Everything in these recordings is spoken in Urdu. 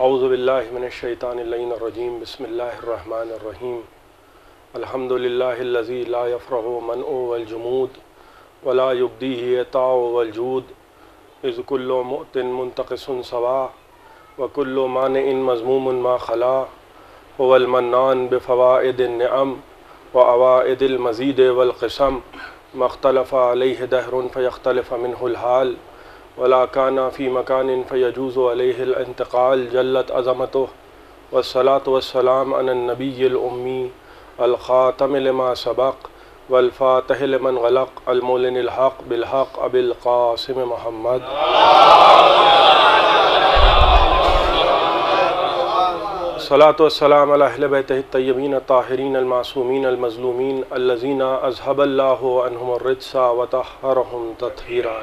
اعوذ باللہ من الشیطان اللعین الرجیم بسم اللہ الرحمن الرحیم الحمد للہ الذی لا یفرغ منع والجمود ولا یبدیہ عطاء والجود اذ کل مؤت منتقص سوا وکل مانع مذموم ما خلا هو المنان بفوائد النعم وعوائد المزید والقسم ما اختلف علیہ دہر فیختلف منہ الحال ولا كان في مكان فيجوز عليه الانتقال جلت عظمته والصلاة والسلام على النبي الأمي الخاتم لما سبق والفاتح لمن غلق المولن الحق بالحق أبي القاسم محمد الصلاة والسلام على أهل بيته الطيبين الطاهرين المعصومين المظلومين الذين أذهب الله عنهم الرجس وطهرهم تطهيرا.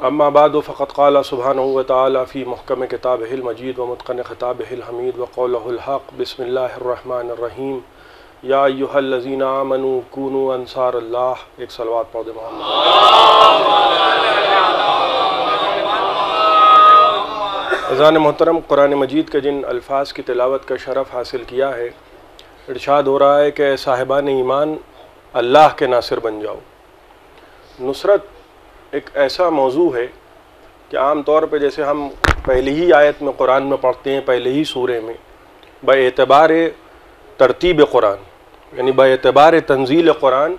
أما بعد فقد قال سبحانه وتعالى في محكم كتابه المجيد ومتقن خطابه الحميد وقوله الحق بسم الله الرحمن الرحيم يا أيها الذين آمنوا كونوا أنصار الله. ایک صلوات پڑھ دے محمد. اذان محترم، قرآن مجید کے جن الفاظ کی تلاوت کا شرف حاصل کیا ہے، ارشاد ہو رہا ہے کہ صاحبان ایمان اللہ کے ناصر بن جاؤ. نصرت ایک ایسا موضوع ہے کہ عام طور پہ جیسے ہم پہلی ہی آیت میں قرآن میں پڑھتے ہیں، پہلے ہی سورے میں، با اعتبار ترتیب قرآن یعنی با اعتبار تنزیل قرآن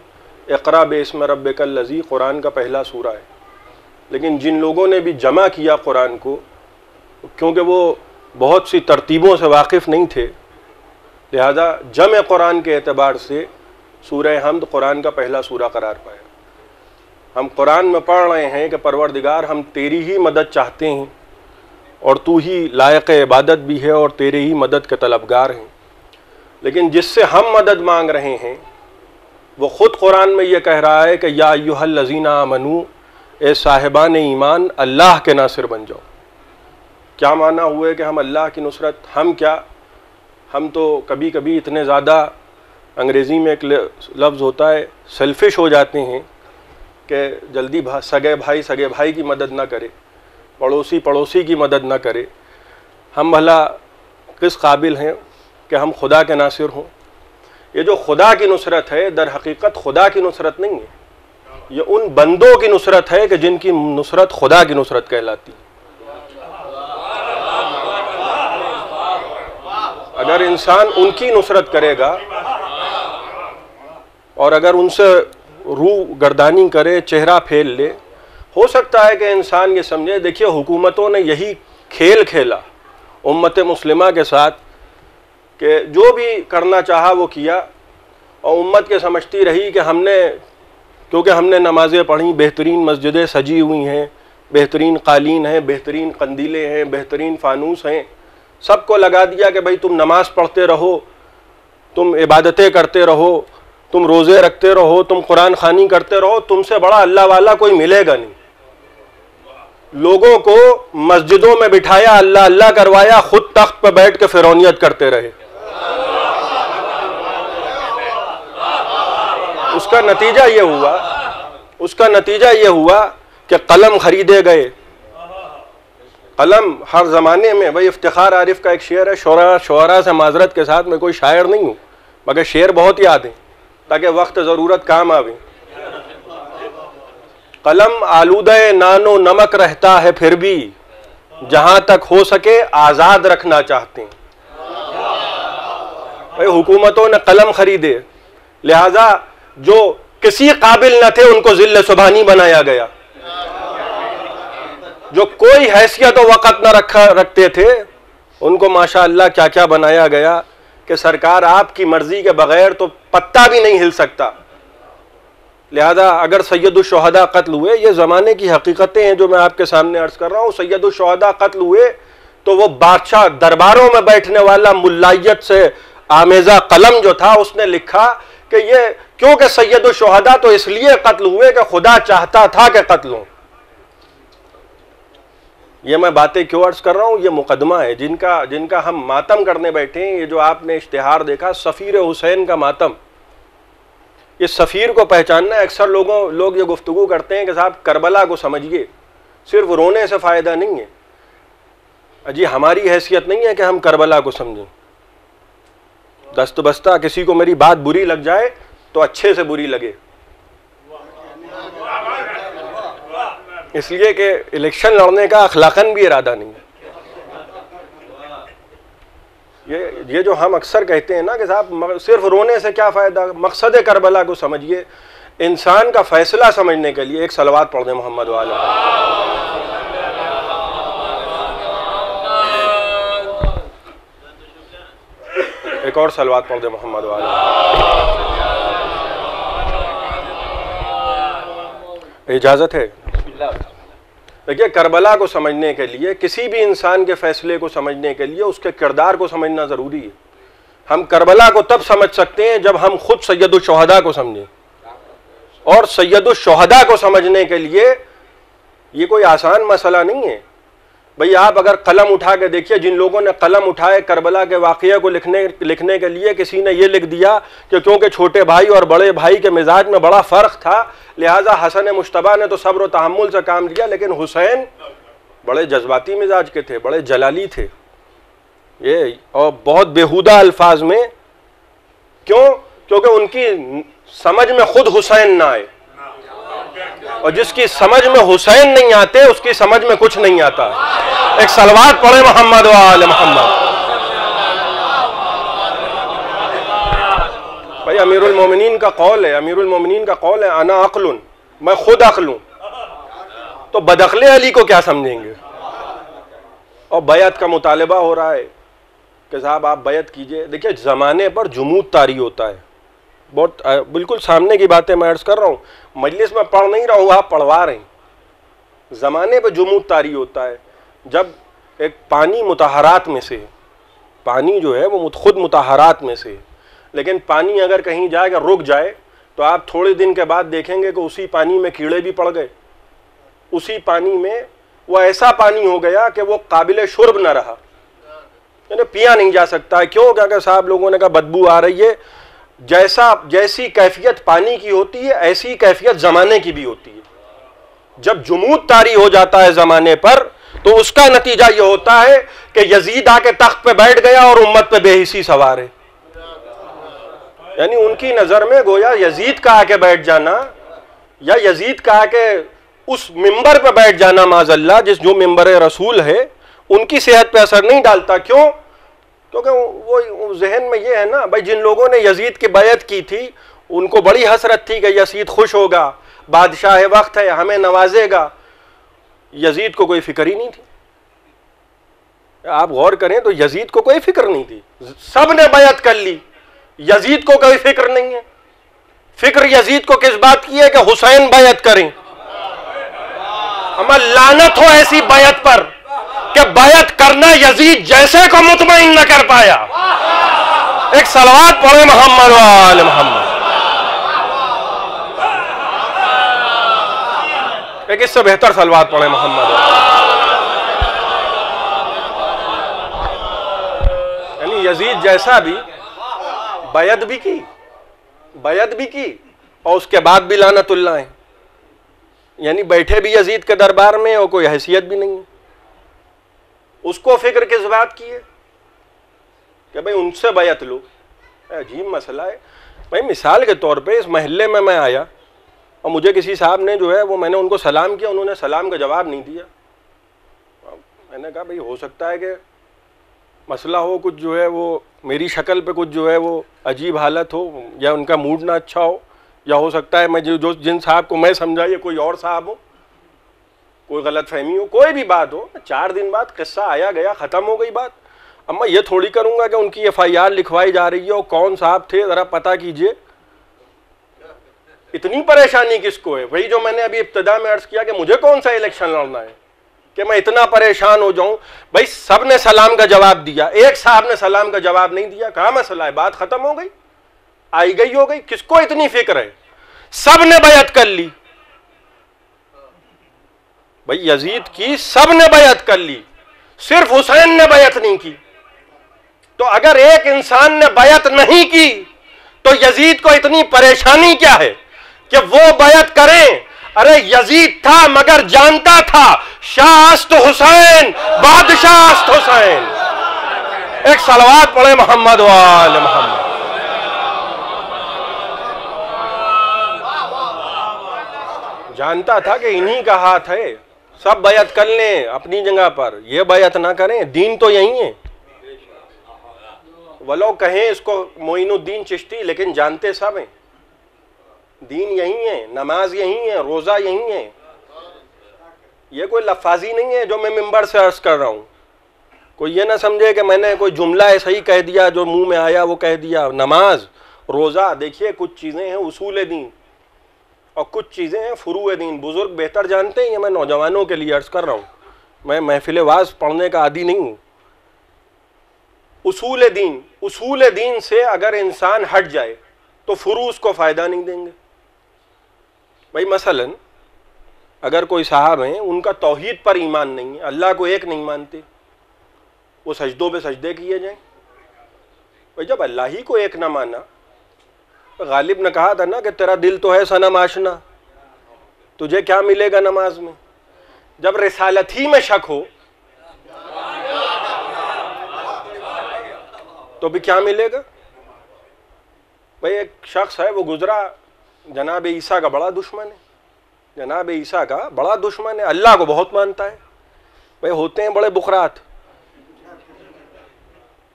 اقرا باسم ربک الذی قرآن کا پہلا سورہ ہے. لیکن جن لوگوں نے بھی جمع کیا قرآن کو، کیونکہ وہ بہت سی ترتیبوں سے واقف نہیں تھے، لہذا جمع قرآن کے اعتبار سے سورہ حمد قرآن کا پہلا سورہ قرار پایا. ہم قرآن میں پڑھ رہے ہیں کہ پروردگار ہم تیری ہی مدد چاہتے ہیں اور تو ہی لائق عبادت بھی ہے اور تیرے ہی مدد کے طلبگار ہیں. لیکن جس سے ہم مدد مانگ رہے ہیں وہ خود قرآن میں یہ کہہ رہا ہے کہ یا ایھا الذین آمنو، اے صاحبان ایمان اللہ کے ناصر بن جاؤ. کیا معنی ہوئے کہ ہم اللہ کی نصرت، ہم کیا، ہم تو کبھی کبھی اتنے زیادہ، انگریزی میں ایک لفظ ہوتا ہے سیلفش ہو جاتے ہیں کہ جلدی سگے بھائی کی مدد نہ کرے، پڑوسی کی مدد نہ کرے. ہم بھلا کس قابل ہیں کہ ہم خدا کے ناصر ہوں؟ یہ جو خدا کی نصرت ہے در حقیقت خدا کی نصرت نہیں ہے، یہ ان بندوں کی نصرت ہے کہ جن کی نصرت خدا کی نصرت کہلاتی ہے. اگر انسان ان کی نصرت کرے گا اور اگر ان سے روح گردانی کرے، چہرہ پھیر لے، ہو سکتا ہے کہ انسان یہ سمجھے. دیکھیے حکومتوں نے یہی کھیل کھیلا امت مسلمہ کے ساتھ کہ جو بھی کرنا چاہا وہ کیا، اور امت کے سمجھتی رہی کہ کیونکہ ہم نے نمازیں پڑھیں، بہترین مسجدیں سجی ہوئی ہیں، بہترین قالین ہیں، بہترین قندیلیں ہیں، بہترین فانوس ہیں، سب کو لگا دیا کہ بھئی تم نماز پڑھتے رہو، تم عبادتیں کرتے رہو، تم روزے رکھتے رہو، تم قرآن خوانی کرتے رہو، تم سے بڑا اللہ والا کوئی ملے گا نہیں. لوگوں کو مسجدوں میں بٹھایا، اللہ اللہ کروایا، خود تخت پہ بیٹھ کے فرعونیت کرتے رہے. اس کا نتیجہ یہ ہوا کہ قلم خریدے گئے. قلم ہر زمانے میں، بھائی افتخار عارف کا ایک شعر ہے، شعراء سے معذرت کے ساتھ میں کوئی شاعر نہیں ہوں، مگر شعر بہت یاد ہیں تاکہ وقت ضرورت کام آوے. قلم آلودہ نان و نمک رہتا ہے پھر بھی جہاں تک ہو سکے آزاد رکھنا چاہتے ہیں. بھائی حکومتوں نے قلم خریدے، لہذا جو کسی قابل نہ تھے ان کو ذل سبحانی بنایا گیا. جو کوئی حیثیت و وقت نہ رکھتے تھے ان کو ماشاءاللہ کیا کیا بنایا گیا کہ سرکار آپ کی مرضی کے بغیر تو پتہ بھی نہیں ہل سکتا. لہذا اگر سید الشہداء قتل ہوئے، یہ زمانے کی حقیقتیں ہیں جو میں آپ کے سامنے عرض کر رہا ہوں، سید الشہداء قتل ہوئے تو وہ بادشاہ درباروں میں بیٹھنے والا ملائیت سے آمیزہ قلم جو تھا اس نے لکھا کہ یہ کیونکہ سید الشہداء تو اس لیے قتل ہوئے کہ خدا چاہتا تھا کہ قتل ہوں. یہ میں باتیں کیوں عرض کر رہا ہوں؟ یہ مقدمہ ہے جن کا ہم ماتم کرنے بیٹھے ہیں. یہ جو آپ نے اشتہار دیکھا سفیر حسین کا ماتم، یہ سفیر کو پہچاننا ہے. اکثر لوگ یہ گفتگو کرتے ہیں کہ صاحب کربلا کو سمجھیے, صرف رونے سے فائدہ نہیں ہے. جی ہماری حیثیت نہیں ہے کہ ہم کربلا کو سمجھیں. دست بستہ کسی کو میری بات بری لگ جائے تو اچھے سے بری لگے, اس لیے کہ الیکشن لڑنے کا اخلاقاً بھی ارادہ نہیں ہے. یہ جو ہم اکثر کہتے ہیں نا کہ صاحب صرف رونے سے کیا فائدہ, مقصد کربلا کو سمجھیے. انسان کا فیصلہ سمجھنے کے لیے ایک صلوات پڑھ دیں محمد والا. ایک اور صلوات پڑھ دیں محمد والا. اجازت ہے؟ دیکھیے کربلا کو سمجھنے کے لیے, کسی بھی انسان کے فیصلے کو سمجھنے کے لیے اس کے کردار کو سمجھنا ضروری ہے. ہم کربلا کو تب سمجھ سکتے ہیں جب ہم خود سید الشہداء کو سمجھیں, اور سید الشہداء کو سمجھنے کے لیے یہ کوئی آسان مسئلہ نہیں ہے. بھئی آپ اگر قلم اٹھا کے دیکھیے, جن لوگوں نے قلم اٹھائے کربلا کے واقعے کو لکھنے کے لیے, کسی نے یہ لکھ دیا کہ کیونکہ چھوٹے بھائی اور بڑے بھائی کے مزاج میں بڑا فرق تھا لہٰذا حسن مجتبیٰ نے تو صبر و تحمل سے کام لیا, لیکن حسین بڑے جذباتی مزاج کے تھے, بڑے جلالی تھے. یہ اور بہت بیہودہ الفاظ میں. کیوں؟ کیونکہ ان کی سمجھ میں خود حسین نہ آئے, اور جس کی سمجھ میں حسین نہیں آتے اس کی سمجھ میں کچھ نہیں آتا. ایک صلوات پڑھے محمد و آل محمد. بھائی امیر المومنین کا قول ہے, امیر المومنین کا قول ہے انا عقل, میں خود عقل ہوں. تو بدعقل علی کو کیا سمجھیں گے؟ اور بیعت کا مطالبہ ہو رہا ہے کہ صاحب آپ بیعت کیجئے. دیکھیے زمانے پر جمود طاری ہوتا ہے, بہت بالکل سامنے کی باتیں میں عرض کر رہا ہوں, مجلس میں پڑھ نہیں رہا ہوں, آپ پڑھوا رہے ہیں. زمانے پہ جمود طاری ہوتا ہے جب ایک پانی مطہرات میں سے, پانی جو ہے وہ خود مطہرات میں سے, لیکن پانی اگر کہیں جائے کہ رک جائے تو آپ تھوڑے دن کے بعد دیکھیں گے کہ اسی پانی میں کیڑے بھی پڑ گئے, اسی پانی میں وہ ایسا پانی ہو گیا کہ وہ قابل شرب نہ رہا, یعنی پیا نہیں جا سکتا ہے. کیوں؟ کہ صاحب لوگوں نے کہا بدبو آ رہی ہے. جیسی کیفیت پانی کی ہوتی ہے ایسی کیفیت زمانے کی بھی ہوتی ہے. جب جمود طاری ہو جاتا ہے زمانے پر تو اس کا نتیجہ یہ ہوتا ہے کہ یزید آ کے تخت پہ بیٹھ گیا اور امت پہ بے حسی سوار ہے. یعنی ان کی نظر میں گویا یزید کا آ کے بیٹھ جانا یا یزید کا آ کے اس ممبر پہ بیٹھ جانا معاذ اللہ, جو ممبر رسول ہے, ان کی صحت پہ اثر نہیں ڈالتا. کیوں؟ کیونکہ وہ ذہن میں یہ ہے نا, بھائی جن لوگوں نے یزید کی بیعت کی تھی ان کو بڑی حسرت تھی کہ یزید خوش ہوگا, بادشاہ وقت ہے, ہمیں نوازے گا. یزید کو کوئی فکر ہی نہیں تھی. آپ غور کریں تو یزید کو کوئی فکر نہیں تھی. سب نے بیعت کر لی, یزید کو کوئی فکر نہیں ہے. فکر یزید کو کس بات کی ہے کہ حسین بیعت کریں. اما لعنت ہو ایسی بیعت پر کہ بیعت کرنا یزید جیسے کو مطمئن نہ کر پایا. ایک صلوات پڑھے محمد و آل محمد. ایک اس سے بہتر صلوات پڑھے محمد. یعنی یزید جیسا بھی بیعت بھی کی اور اس کے بعد بھی لعنت اللہ ہے. یعنی بیٹھے بھی یزید کے دربار میں اور کوئی حیثیت بھی نہیں ہے. اس کو فکر کس بات کی ہے کہ بھئی ان سے بیعت لو. عجیب مسئلہ ہے. بھئی مثال کے طور پہ اس محلے میں آیا اور مجھے کسی صاحب نے جو ہے وہ, میں نے ان کو سلام کیا, انہوں نے سلام کا جواب نہیں دیا. میں نے کہا بھئی ہو سکتا ہے کہ مسئلہ ہو کچھ جو ہے وہ میری شکل پہ کچھ جو ہے وہ عجیب حالت ہو, یا ان کا موڈ نہ اچھا ہو, یا ہو سکتا ہے میں جن صاحب کو میں سمجھا یہ کوئی اور صاحب ہو, کوئی غلط فہمی ہو, کوئی بھی بات ہو. 4 دن بعد قصہ آیا گیا, ختم ہو گئی بات. اب میں یہ تھوڑی کروں گا کہ ان کی FIR لکھوائی جا رہی ہے اور کون صاحب تھے ذرا پتہ کیجئے. اتنی پریشانی کس کو ہے؟ وہی جو میں نے ابھی ابتدا میں عرض کیا کہ مجھے کون سا الیکشن لڑنا ہے کہ میں اتنا پریشان ہو جاؤں. بھائی سب نے سلام کا جواب دیا, ایک صاحب نے سلام کا جواب نہیں دیا. کہاں مسئلہ ہے؟ بات ختم ہو گئی, آئی گئی ہو گئی. کس کو اتنی فکر ہے؟ سب نے بیعت کر لی. بھئی یزید کی سب نے بیعت کر لی, صرف حسین نے بیعت نہیں کی. تو اگر ایک انسان نے بیعت نہیں کی تو تو یزید کو اتنی پریشانی کیا ہے کہ وہ بیعت کریں؟ ارے یزید تھا مگر جانتا تھا شاہ است حسین، بادشاہ است حسین۔ ایک صلوات پڑھے محمد وآل محمد۔ جانتا تھا کہ انہی کا ہاتھ ہے، سب بیعت کر لیں اپنی جگہ پر، یہ بیعت نہ کریں، دین تو یہی ہے۔ وہ لوگ کہیں اس کو معین الدین چشتی، لیکن جانتے سب ہیں دین یہی ہے، نماز یہی ہے، روزہ یہی ہے۔ یہ کوئی لفاظی نہیں ہے جو میں ممبر سے عرض کر رہا ہوں۔ کوئی یہ نہ سمجھے کہ میں نے کوئی جملہ ایسا ہی کہہ دیا، جو منہ میں آیا وہ کہہ دیا۔ نماز، روزہ، دیکھیے کچھ چیزیں ہیں اصول دین اور کچھ چیزیں ہیں فروع دین۔ بزرگ بہتر جانتے ہیں، یہ میں نوجوانوں کے لیے عرض کر رہا ہوں، میں محفل واعظ پڑھنے کا عادی نہیں ہوں۔ اصول دین سے اگر انسان ہٹ جائے تو فروع اس کو فائدہ نہیں دیں گے۔ بھائی مثلا اگر کوئی صاحب ہیں، ان کا توحید پر ایمان نہیں ہے، اللہ کو ایک نہیں مانتے، وہ سجدوں پہ سجدے کیے جائیں۔ بھائی جب اللہ ہی کو ایک نہ مانا، غالب نے کہا تھا نا کہ تیرا دل تو ہے صنم آشنا، تجھے کیا ملے گا نماز میں؟ جب رسالت ہی میں شک ہو تو بھی کیا ملے گا؟ بھائی ایک شخص ہے، وہ گزرا، جناب عیسیٰ کا بڑا دشمن ہے، جناب عیسیٰ کا بڑا دشمن ہے، اللہ کو بہت مانتا ہے۔ بھائی ہوتے ہیں بڑے بخرات،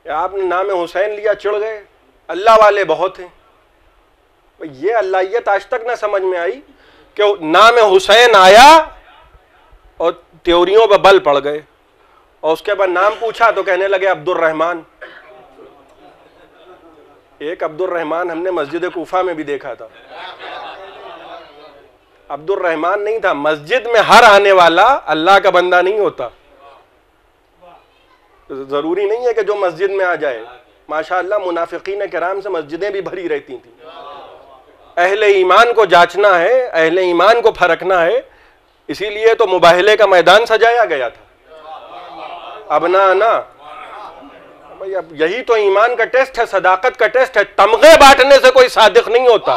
آپ نے نام حسین لیا چڑھ گئے، اللہ والے بہت ہیں۔ یہ اللہیت آج تک نہ سمجھ میں آئی کہ نام حسین آیا اور تیوریوں پہ بل پڑ گئے، اور اس کے بعد نام پوچھا تو کہنے لگے عبد الرحمن۔ ایک عبد الرحمن ہم نے مسجد کوفہ میں بھی دیکھا تھا، عبد الرحمن نہیں تھا، مسجد میں ہر آنے والا اللہ کا بندہ نہیں ہوتا۔ ضروری نہیں ہے کہ جو مسجد میں آ جائے، ماشاءاللہ منافقین کرام سے مسجدیں بھی بھری رہتی تھیں۔ اہل ایمان کو جانچنا ہے، اہل ایمان کو پھرکنا ہے، اسی لیے تو مباہلے کا میدان سجایا گیا تھا۔ ابنانا، بھئی اب یہی تو ایمان کا ٹیسٹ ہے، صداقت کا ٹیسٹ ہے۔ تمغے بانٹنے سے کوئی صادق نہیں ہوتا۔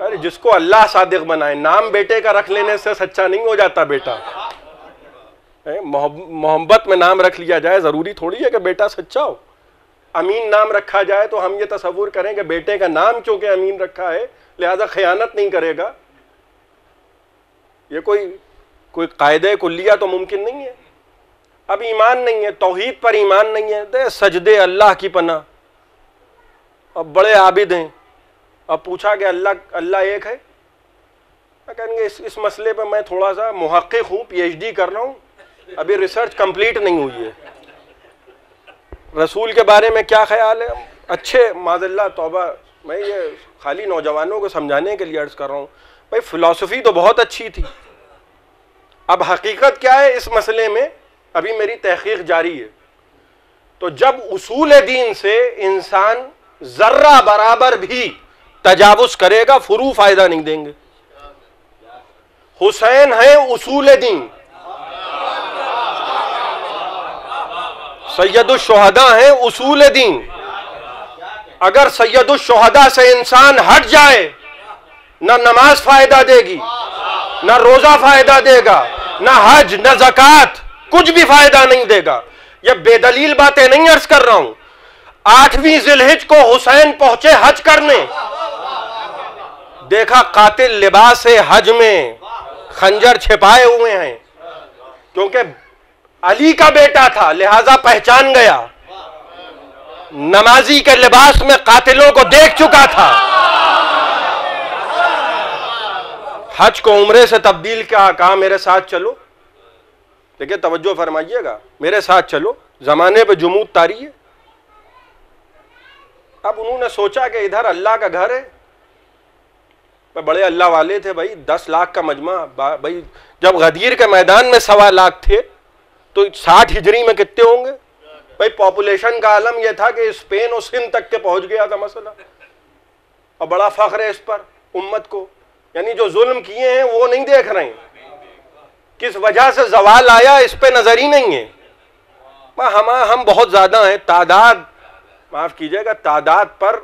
ارے جس کو اللہ صادق بنائے، نام بیٹے کا رکھ لینے سے سچا نہیں ہو جاتا بیٹا۔ محبت میں نام رکھ لیا جائے، ضروری تھوڑی ہے کہ بیٹا سچا ہو۔ امین نام رکھا جائے تو ہم یہ تصور کریں کہ بیٹے کا نام چونکہ امین رکھا ہے لہذا خیانت نہیں کرے گا۔ یہ کوئی قاعدہ کلیہ تو ممکن نہیں ہے۔ اب ایمان نہیں ہے، توحید پر ایمان نہیں ہے، دے سجدے اللہ کی پناہ، اب بڑے عابد ہیں، اب پوچھا کہ اللہ ایک ہے، کہیں گے اس مسئلے پہ میں تھوڑا سا محقق ہوں، پی ایچ ڈی کر رہا ہوں، ابھی ریسرچ کمپلیٹ نہیں ہوئی ہے۔ رسول کے بارے میں کیا خیال ہے؟ اچھے معاذ اللہ توبہ، میں یہ خالی نوجوانوں کو سمجھانے کے لیے عرض کر رہا ہوں، بھائی فلسفی تو بہت اچھی تھی، اب حقیقت کیا ہے اس مسئلے میں؟ ابھی میری تحقیق جاری ہے۔ تو جب اصول دین سے انسان ذرہ برابر بھی تجاوز کرے گا، فروع فائدہ نہیں دیں گے۔ حسین ہے اصول دین، سید الشہداء ہیں اصول دین۔ اگر سید الشہداء سے انسان ہٹ جائے، نہ نماز فائدہ دے گی، نہ روزہ فائدہ دے گا، نہ حج، نہ زکوٰۃ، کچھ بھی فائدہ نہیں دے گا۔ یہ بے دلیل باتیں نہیں عرض کر رہا ہوں۔ 8ویں ذی الحج کو حسین پہنچے حج کرنے، دیکھا قاتل لباس حج میں خنجر چھپائے ہوئے ہیں، کیونکہ علی کا بیٹا تھا لہذا پہچان گیا، نمازی کے لباس میں قاتلوں کو دیکھ چکا تھا۔ حج کو عمرے سے تبدیل کہا میرے ساتھ چلو، لیکن توجہ فرمائیے گا، میرے ساتھ چلو، زمانے پہ جمود طاری ہے۔ اب انہوں نے سوچا کہ ادھر اللہ کا گھر ہے، بڑے اللہ والے تھے بھائی، 10 لاکھ کا مجمع، بھائی جب غدیر کے میدان میں 1.25 لاکھ تھے تو 60 ہجری میں کتنے ہوں گے؟ بھائی پاپولیشن کا عالم یہ تھا کہ اسپین اور سندھ تک کے پہنچ گیا تھا مسئلہ، اور بڑا فخر ہے اس پر امت کو، یعنی جو ظلم کیے ہیں وہ نہیں دیکھ رہے ہیں، کس وجہ سے زوال آیا اس پہ نظر ہی نہیں ہے۔ ہم بہت زیادہ ہیں، تعداد معاف کیجیے گا، تعداد پر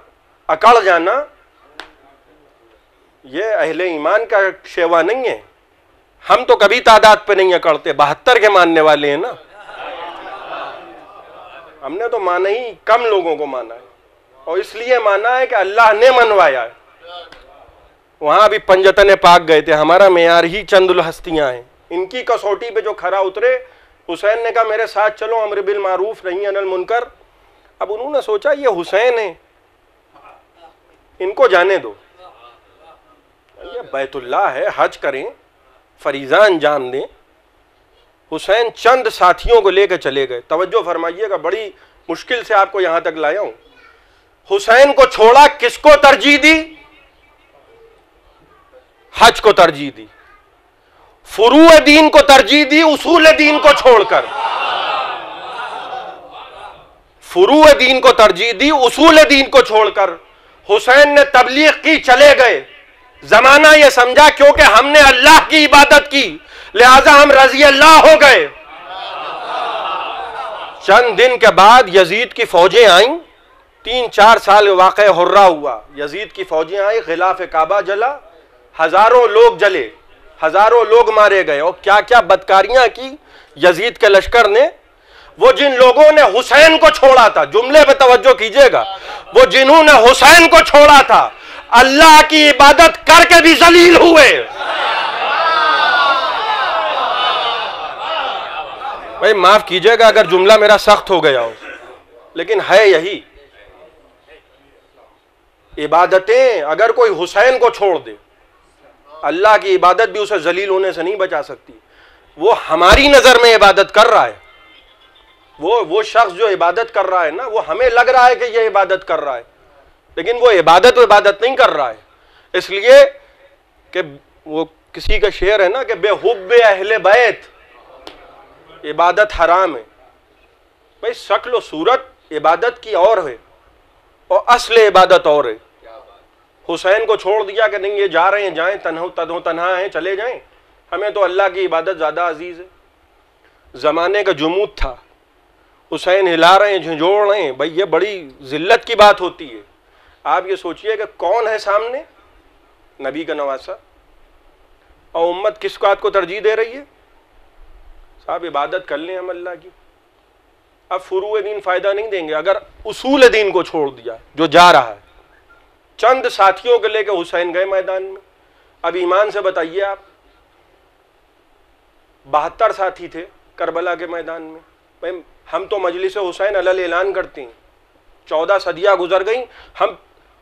اکڑ جانا یہ اہل ایمان کا شیوا نہیں ہے. ہم تو کبھی تعداد پہ نہیں اکڑتے، 72 کے ماننے والے ہیں نا. ہم نے تو مانا ہی کم لوگوں کو مانا ہے، اور اس لیے مانا ہے کہ اللہ نے منوایا ہے. وہاں بھی پنجتن پاک گئے تھے، ہمارا معیار ہی چند الہستیاں ہیں. ان کی کسوٹی پہ جو کھرا اترے، حسین نے کہا میرے ساتھ چلو، امر بالمعروف نہی عن المنکر. اب انہوں نے سوچا یہ حسین ہے، ان کو جانے دو، یہ بیت اللہ ہے، حج کریں، فریضہ انجام دیں. حسین چند ساتھیوں کو لے کے چلے گئے. توجہ فرمائیے گا، بڑی مشکل سے آپ کو یہاں تک لایا ہوں. حسین کو چھوڑا، کس کو ترجیح دی؟ حج کو ترجیح دی. فروع دین کو ترجیح دی اصول دین کو چھوڑ کر. فروع دین کو ترجیح دی اصول دین کو چھوڑ کر. حسین نے تبلیغ کی، چلے گئے. زمانہ یہ سمجھا کیونکہ ہم نے اللہ کی عبادت کی لہذا ہم رضی اللہ ہو گئے. چند دن کے بعد یزید کی فوجیں آئیں. 3-4 سال واقع حرہ ہوا. یزید کی فوجیں آئیں، غلاف کعبہ جلا، ہزاروں لوگ جلے، ہزاروں لوگ مارے گئے. اور کیا کیا بدکاریاں کی یزید کے لشکر نے. وہ جن لوگوں نے حسین کو چھوڑا تھا، جملے پہ توجہ کیجئے گا، وہ جنہوں نے حسین کو چھوڑا تھا اللہ کی عبادت کر کے بھی ذلیل ہوئے. بھائی معاف کیجئے گا اگر جملہ میرا سخت ہو گیا ہو، لیکن ہے یہی. عبادتیں اگر کوئی حسین کو چھوڑ دے، اللہ کی عبادت بھی اسے ذلیل ہونے سے نہیں بچا سکتی. وہ ہماری نظر میں عبادت کر رہا ہے، وہ شخص جو عبادت کر رہا ہے نا، وہ ہمیں لگ رہا ہے کہ یہ عبادت کر رہا ہے، لیکن وہ عبادت نہیں کر رہا ہے. اس لیے کہ وہ کسی کا شعر ہے نا کہ بے حب اہل بیت عبادت حرام ہے. بھائی شکل و صورت عبادت کی اور ہے اور اصل عبادت اور ہے. حسین کو چھوڑ دیا کہ نہیں یہ جا رہے ہیں، جائیں، تنہا ہیں، چلے جائیں، ہمیں تو اللہ کی عبادت زیادہ عزیز ہے. زمانے کا جمود تھا، حسین ہلا رہے ہیں، جھنجھوڑ رہے ہیں. بھائی یہ بڑی ذلت کی بات ہوتی ہے. آپ یہ سوچئے کہ کون ہے سامنے؟ نبی کا نواسہ. اور امت کس بات کو ترجیح دے رہی ہے؟ صاحب عبادت کر لیں ہم اللہ کی. اب فروع دین فائدہ نہیں دیں گے اگر اصول دین کو چھوڑ دیا جو جا رہا ہے. چند ساتھیوں کو لے کے حسین گئے میدان میں. اب ایمان سے بتائیے آپ، 72 ساتھی تھے کربلا کے میدان میں. بھائی ہم تو مجلس حسین علل اعلان کرتے ہیں، 14 صدیاں گزر گئیں، ہم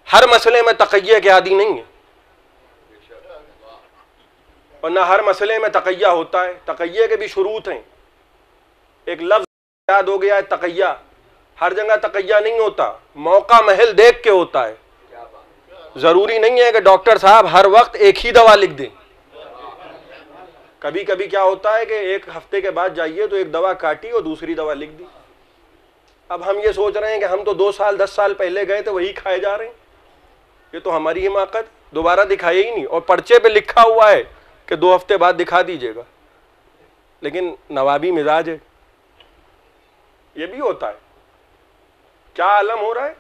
ہر مسئلے میں تقیہ کے عادی نہیں ہیں، اور نہ ہر مسئلے میں تقیہ ہوتا ہے. تقیہ کے بھی شروط ہیں. ایک لفظ یاد ہو گیا ہے تقیہ، ہر جگہ تقیہ نہیں ہوتا، موقع محل دیکھ کے ہوتا ہے. ضروری نہیں ہے کہ ڈاکٹر صاحب ہر وقت ایک ہی دوا لکھ دیں. کبھی کبھی کیا ہوتا ہے کہ ایک ہفتے کے بعد جائیے تو ایک دوا کاٹی اور دوسری دوا لکھ دی. اب ہم یہ سوچ رہے ہیں کہ ہم تو 2 سال 10 سال پہلے گئے تھے وہی کھائے جا رہے ہیں. یہ تو ہماری حماقت، دوبارہ دکھائے ہی نہیں، اور پرچے پہ لکھا ہوا ہے کہ 2 ہفتے بعد دکھا دیجیے گا، لیکن نوابی مزاج ہے. یہ بھی ہوتا ہے. کیا عالم ہو رہا ہے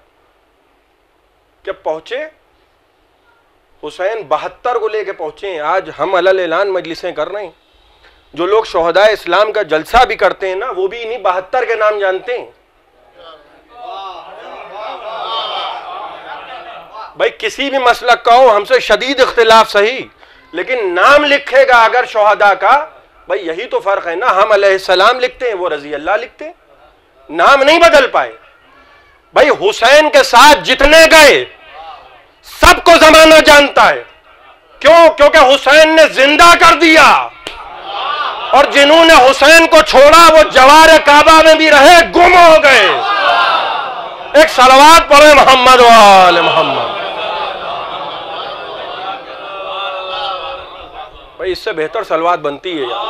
کہ پہنچے حسین 72 کو لے کے پہنچے ہیں. آج ہم علل اعلان مجلسیں کر رہے ہیں. جو لوگ شہداء اسلام کا جلسہ بھی کرتے ہیں نا، وہ بھی انہیں 72 کے نام جانتے ہیں. بھائی کسی بھی مسلک کا ہو، ہم سے شدید اختلاف صحیح، لیکن نام لکھے گا اگر شہداء کا، بھائی یہی تو فرق ہے نا. ہم علیہ السلام لکھتے ہیں، وہ رضی اللہ لکھتے ہیں، نام نہیں بدل پائے. بھائی حسین کے ساتھ جتنے گئے سب کو زمانہ جانتا ہے. کیوں؟ کیونکہ حسین نے زندہ کر دیا، اور جنہوں نے حسین کو چھوڑا وہ جوار کعبہ میں بھی رہے، گم ہو گئے. ایک صلوات پڑھیں محمد و آل محمد. بھائی اس سے بہتر صلوات بنتی ہے یار.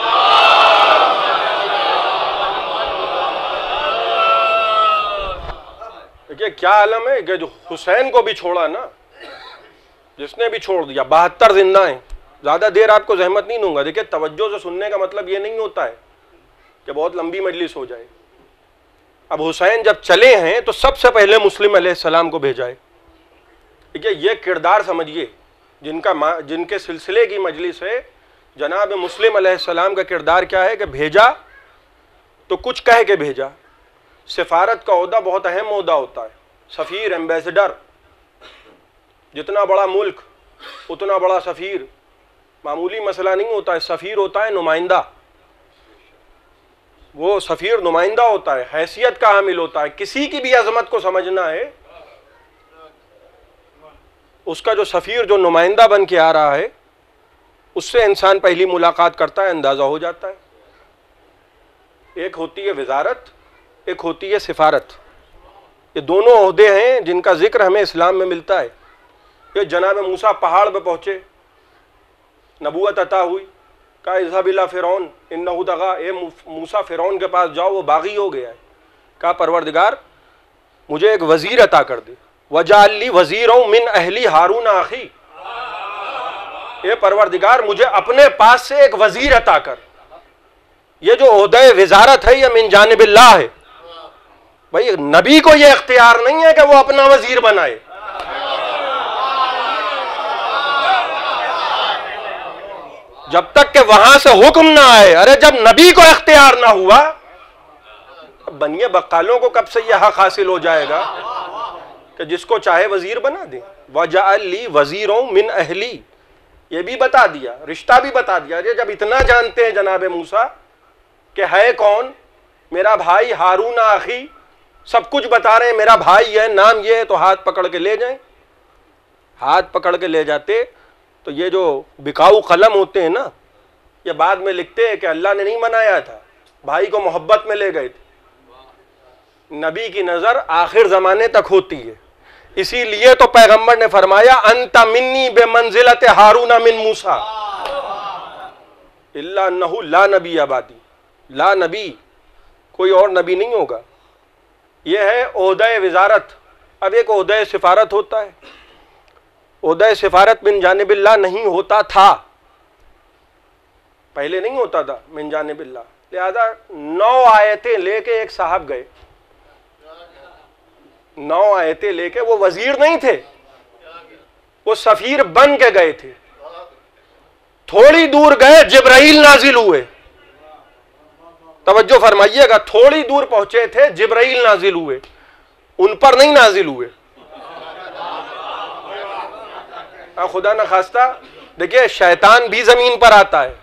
دیکھیے کیا عالم ہے کہ جو حسین کو بھی چھوڑا نا، جس نے بھی چھوڑ دیا. 72 زندہ ہیں. زیادہ دیر آپ کو زحمت نہیں دوں گا. دیکھیے توجہ سے سننے کا مطلب یہ نہیں ہوتا ہے کہ بہت لمبی مجلس ہو جائے. اب حسین جب چلے ہیں تو سب سے پہلے مسلم علیہ السلام کو بھیجا ہے. ٹھیک ہے, یہ کردار سمجھیے جن کے سلسلے کی مجلس ہے. جناب مسلم علیہ السلام کا کردار کیا ہے کہ بھیجا تو کچھ کہہ کے بھیجا. سفارت کا عہدہ بہت اہم عہدہ ہوتا ہے. سفیر, ایمبیسڈر, جتنا بڑا ملک اتنا بڑا سفیر. معمولی مسئلہ نہیں ہوتا ہے. سفیر ہوتا ہے نمائندہ, وہ سفیر نمائندہ ہوتا ہے, حیثیت کا حامل ہوتا ہے. کسی کی بھی عظمت کو سمجھنا ہے, اس کا جو سفیر جو نمائندہ بن کے آ رہا ہے اس سے انسان پہلی ملاقات کرتا ہے, اندازہ ہو جاتا ہے. ایک ہوتی ہے وزارت, ایک ہوتی ہے سفارت. یہ دونوں عہدے ہیں جن کا ذکر ہمیں اسلام میں ملتا ہے. یہ جناب موسیٰ پہاڑ پہ پہنچے, نبوت عطا ہوئی, کہا اذهب الی فرعون انہ طغی, اے موسیٰ فرعون کے پاس جاؤ وہ باغی ہو گیا ہے. کہا پروردگار مجھے ایک وزیر عطا کر دے. وجعل لی وزیرا من اہلی ہارون اخی, اے پروردگار مجھے اپنے پاس سے ایک وزیر عطا کر. یہ جو عہدہ وزارت ہے یہ من جانب اللہ ہے. بھائی نبی کو یہ اختیار نہیں ہے کہ وہ اپنا وزیر بنائے. جب تک کہ وہاں سے حکم نہ آئے. ارے جب نبی کو اختیار نہ ہوا, اب بنیے بقالوں کو کب سے یہ حق حاصل ہو جائے گا کہ جس کو چاہے وزیر بنا دیں. وَجَعَلْ لِي وَزِيرٌ مِّنْ أَهْلِي, یہ بھی بتا دیا, رشتہ بھی بتا دیا. جب اتنا جانتے ہیں جناب موسیٰ کہ ہے کون, میرا بھائی ہارون اخی, سب کچھ بتا رہے ہیں, میرا بھائی ہے, نام یہ ہے, تو ہاتھ پکڑ کے لے جائیں. ہاتھ پکڑ کے لے جاتے تو یہ جو بکاؤ قلم ہوتے ہیں نا, یہ بعد میں لکھتے ہیں کہ اللہ نے نہیں منایا تھا, بھائی کو محبت میں لے گئے تھے. نبی کی نظر آخر زمانے تک ہوتی ہے. اسی لیے تو پیغمبر نے فرمایا انت منی بمنزلت ہارون من موسیٰ الا انہ لا نبی بعدی. لا نبی, کوئی اور نبی نہیں ہوگا. یہ ہے عہدہ وزارت. اب ایک عہدہ سفارت ہوتا ہے. عہدہ سفارت من جانب اللہ نہیں ہوتا تھا, پہلے نہیں ہوتا تھا من جانب اللہ. لہذا 9 آیتیں لے کے ایک صاحب گئے, 9 آیتیں لے کے. وہ وزیر نہیں تھے, وہ سفیر بن کے گئے تھے. تھوڑی دور گئے جبرائیل نازل ہوئے. توجہ فرمائیے گا, تھوڑی دور پہنچے تھے جبرائیل نازل ہوئے, ان پر نہیں نازل ہوئے. خدا نہ خواستہ دیکھیے شیطان بھی زمین پر آتا ہے,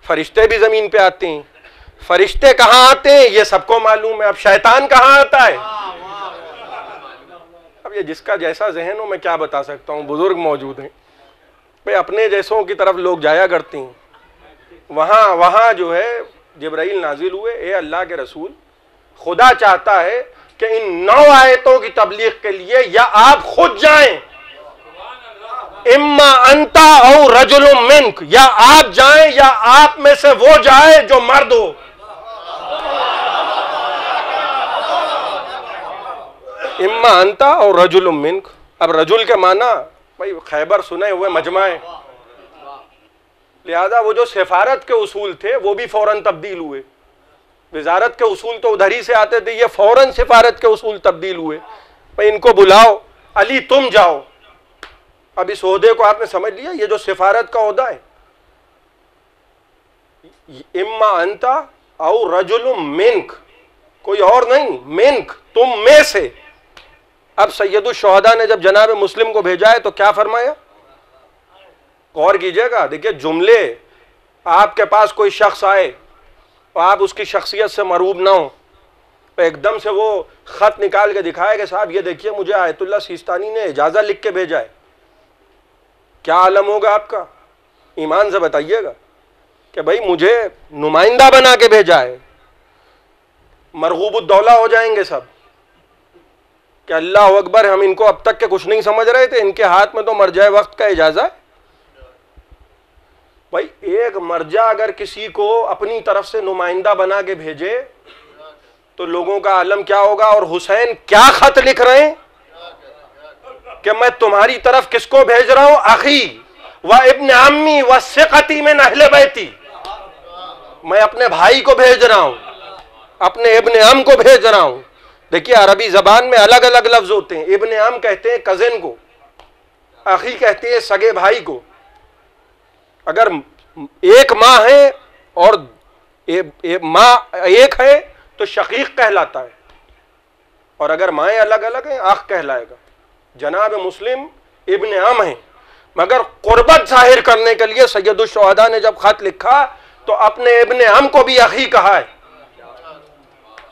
فرشتے بھی زمین پہ آتے ہیں. فرشتے کہاں آتے ہیں یہ سب کو معلوم ہے, اب شیطان کہاں آتا ہے. اب یہ جس کا جیسا ذہن ہو, میں کیا بتا سکتا ہوں. بزرگ موجود ہیں بھئی, اپنے جیسوں کی طرف لوگ جایا کرتے ہیں. وہاں جو ہے جبرائیل نازل ہوئے, اے اللہ کے رسول, خدا چاہتا ہے کہ ان 9 آیتوں کی تبلیغ کے لیے یا آپ خود جائیں, اما انتا او رجل منک, یا آپ جائیں یا آپ میں سے وہ جائے جو مرد ہو. اما انتا او رجل منک. اب رجل کے معنی بھائی خیبر سنے ہوئے مجمع ہے, لہذا وہ جو سفارت کے اصول تھے وہ بھی فوراً تبدیل ہوئے. وزارت کے اصول تو ادھر ہی سے آتے تھے, یہ فوراً سفارت کے اصول تبدیل ہوئے. بھائی ان کو بلاؤ, علی تم جاؤ. اب اس عہدے کو آپ نے سمجھ لیا, یہ جو سفارت کا عہدہ ہے, اما انتا او رجل منک, کوئی اور نہیں, منک تم میں سے. اب سید الشہداء نے جب جناب مسلم کو بھیجا ہے تو کیا فرمایا, غور کیجئے گا. دیکھیے جملے, آپ کے پاس کوئی شخص آئے اور آپ اس کی شخصیت سے مرعوب نہ ہوں, ایک دم سے وہ خط نکال کے دکھائے کہ صاحب یہ دیکھیے مجھے آیت اللہ سیستانی نے اجازت لکھ کے بھیجا ہے. کیا عالم ہوگا آپ کا, ایمان سے بتائیے گا کہ بھائی مجھے نمائندہ بنا کے بھیجا ہے. مرغوب الدولہ ہو جائیں گے سب کہ اللہ اکبر, ہم ان کو اب تک کے کچھ نہیں سمجھ رہے تھے, ان کے ہاتھ میں تو مرجع وقت کا اجازہ ہے. بھائی ایک مرجع اگر کسی کو اپنی طرف سے نمائندہ بنا کے بھیجے تو لوگوں کا عالم کیا ہوگا. اور حسین کیا خط لکھ رہے ہیں کہ میں تمہاری طرف کس کو بھیج رہا ہوں, اخی و ابن عمی و ثقتی من اہل بیتی, میں اپنے بھائی کو بھیج رہا ہوں. اپنے ابن عم کو بھیج رہا ہوں. دیکھیے عربی زبان میں الگ الگ لفظ ہوتے ہیں. ابن عم کہتے ہیں کزن کو, اخی کہتے ہیں سگے بھائی کو. اگر ایک ماں ہے اور ماں ایک ہے تو شقیق کہلاتا ہے, اور اگر مائیں الگ الگ ہیں اخ کہلائے گا. جناب مسلم ابن عم ہیں, مگر قربت ظاہر کرنے کے لیے سید الشہداء نے جب خط لکھا تو اپنے ابن عم کو بھی اخی کہا ہے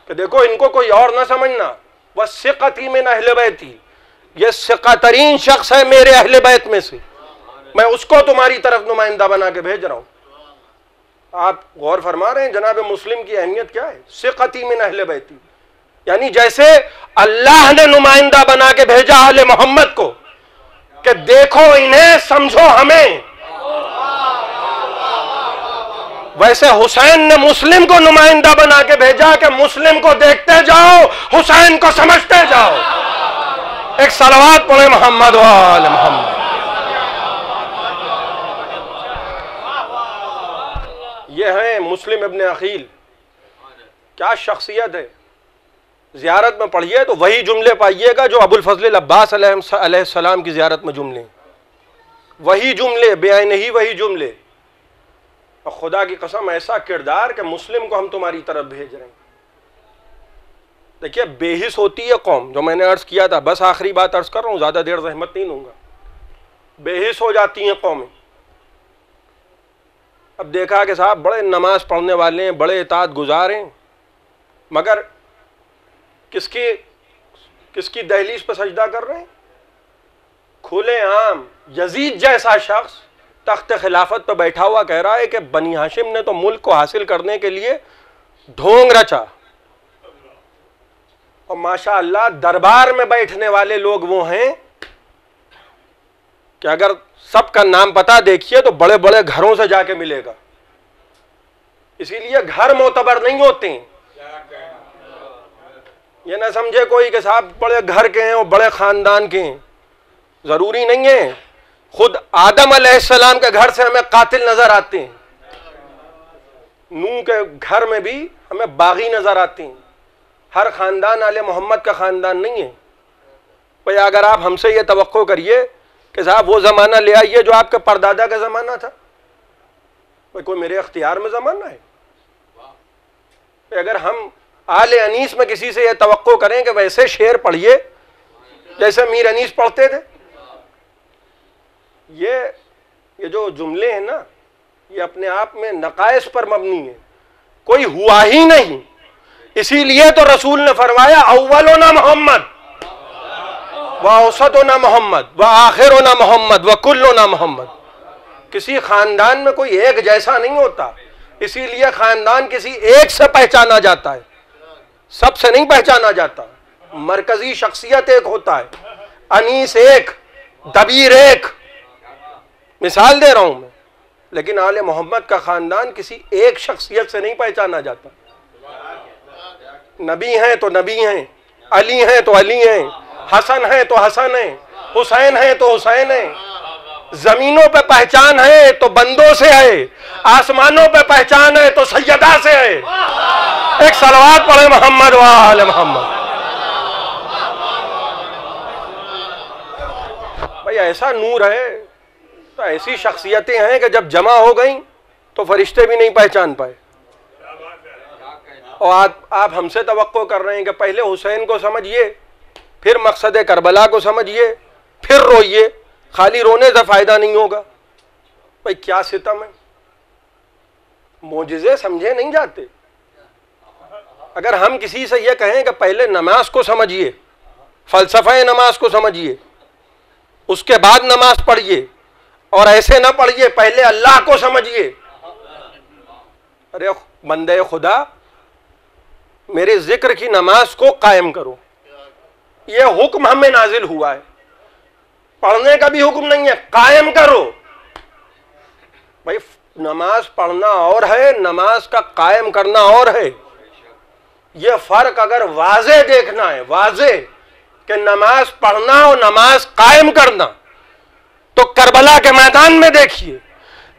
کہ دیکھو ان کو کوئی اور نہ سمجھنا. وثقتی من اہل بیتی, یہ ثقہ ترین شخص ہے میرے اہل بیت میں سے, میں اس کو تمہاری طرف نمائندہ بنا کے بھیج رہا ہوں. آپ غور فرما رہے ہیں جناب مسلم کی اہمیت کیا ہے؟ ثقتی من اہل بیتی, یعنی جیسے اللہ نے نمائندہ بنا کے بھیجا آل محمد کو کہ دیکھو انہیں سمجھو ہمیں, ویسے حسین نے مسلم کو نمائندہ بنا کے بھیجا کہ مسلم کو دیکھتے جاؤ, حسین کو سمجھتے جاؤ. ایک صلوات پڑھے محمد و آل محمد. یہ ہیں مسلم ابن عقیل, کیا شخصیت ہے. زیارت میں پڑھیے تو وہی جملے پائیے گا جو ابو الفضل العباس علیہ السلام کی زیارت میں جملے, وہی جملے بیان ہی وہی جملے. اور خدا کی قسم ایسا کردار کہ مسلم کو ہم تمہاری طرف بھیج رہے ہیں. دیکھیے بے حس ہوتی ہے قوم, جو میں نے عرض کیا تھا, بس آخری بات عرض کر رہا ہوں, زیادہ دیر زحمت نہیں لوں گا. بے حس ہو جاتی ہیں قومیں. اب دیکھا کہ صاحب بڑے نماز پڑھنے والے ہیں, بڑے اطاعت گزار ہیں, مگر کس کی دہلیز پہ سجدہ کر رہے ہیں؟ کھلے عام یزید جیسا شخص تخت خلافت پہ بیٹھا ہوا کہہ رہا ہے کہ بنی ہاشم نے تو ملک کو حاصل کرنے کے لیے ڈھونگ رچا, اور ماشاء اللہ دربار میں بیٹھنے والے لوگ وہ ہیں کہ اگر سب کا نام پتہ دیکھیے تو بڑے بڑے گھروں سے جا کے ملے گا. اسی لیے گھر معتبر نہیں ہوتے ہیں. یہ نہ سمجھے کوئی کہ صاحب بڑے گھر کے ہیں اور بڑے خاندان کے ہیں, ضروری نہیں ہے. خود آدم علیہ السلام کے گھر سے ہمیں قاتل نظر آتے ہیں, نوح کے گھر میں بھی ہمیں باغی نظر آتے ہیں. ہر خاندان آل محمد کا خاندان نہیں ہے. بھئی اگر آپ ہم سے یہ توقع کریے کہ صاحب وہ زمانہ لے آئیے جو آپ کے پردادا کا زمانہ تھا, بھئی کوئی میرے اختیار میں زمانہ ہے؟ اگر ہم آل انیس میں کسی سے یہ توقع کریں کہ ویسے شعر پڑھیے جیسے میر انیس پڑھتے تھے, یہ جو جملے ہیں نا, یہ اپنے آپ میں نقائص پر مبنی ہے, کوئی ہوا ہی نہیں. اسی لیے تو رسول نے فرمایا اولنا محمد واوسطنا محمد وآخرنا محمد وکلنا محمد. کسی خاندان میں کوئی ایک جیسا نہیں ہوتا, اسی لیے خاندان کسی ایک سے پہچانا جاتا ہے, سب سے نہیں پہچانا جاتا. مرکزی شخصیت ایک ہوتا ہے, انیس ایک, دبیر ایک, مثال دے رہا ہوں میں. لیکن آل محمد کا خاندان کسی ایک شخصیت سے نہیں پہچانا جاتا. نبی ہیں تو نبی ہیں, علی ہیں تو علی ہیں, حسن ہیں تو حسن ہیں, حسین ہیں تو حسین ہیں. زمینوں پہ پہچان ہے تو بندوں سے ہے, آسمانوں پہ پہچان ہے تو سیدہ سے ہے. ایک صلوات پڑھے محمد و آل محمد. بھئی ایسا نور ہے, تو ایسی شخصیتیں ہیں کہ جب جمع ہو گئیں تو فرشتے بھی نہیں پہچان پائے. اور آپ ہم سے توقع کر رہے ہیں کہ پہلے حسین کو سمجھیے, پھر مقصد کربلا کو سمجھیے, پھر روئیے. خالی رونے سے فائدہ نہیں ہوگا. بھئی کیا ستم ہے, معجزے سمجھے نہیں جاتے. اگر ہم کسی سے یہ کہیں کہ پہلے نماز کو سمجھیے, فلسفہ نماز کو سمجھیے, اس کے بعد نماز پڑھیے, اور ایسے نہ پڑھیے پہلے اللہ کو سمجھیے. ارے بندے خدا, میرے ذکر کی نماز کو قائم کرو, یہ حکم ہمیں نازل ہوا ہے. پڑھنے کا بھی حکم نہیں ہے, قائم کرو. بھائی نماز پڑھنا اور ہے, نماز کا قائم کرنا اور ہے. یہ فرق اگر واضح دیکھنا ہے, واضح کہ نماز پڑھنا اور نماز قائم کرنا, تو کربلا کے میدان میں دیکھیے.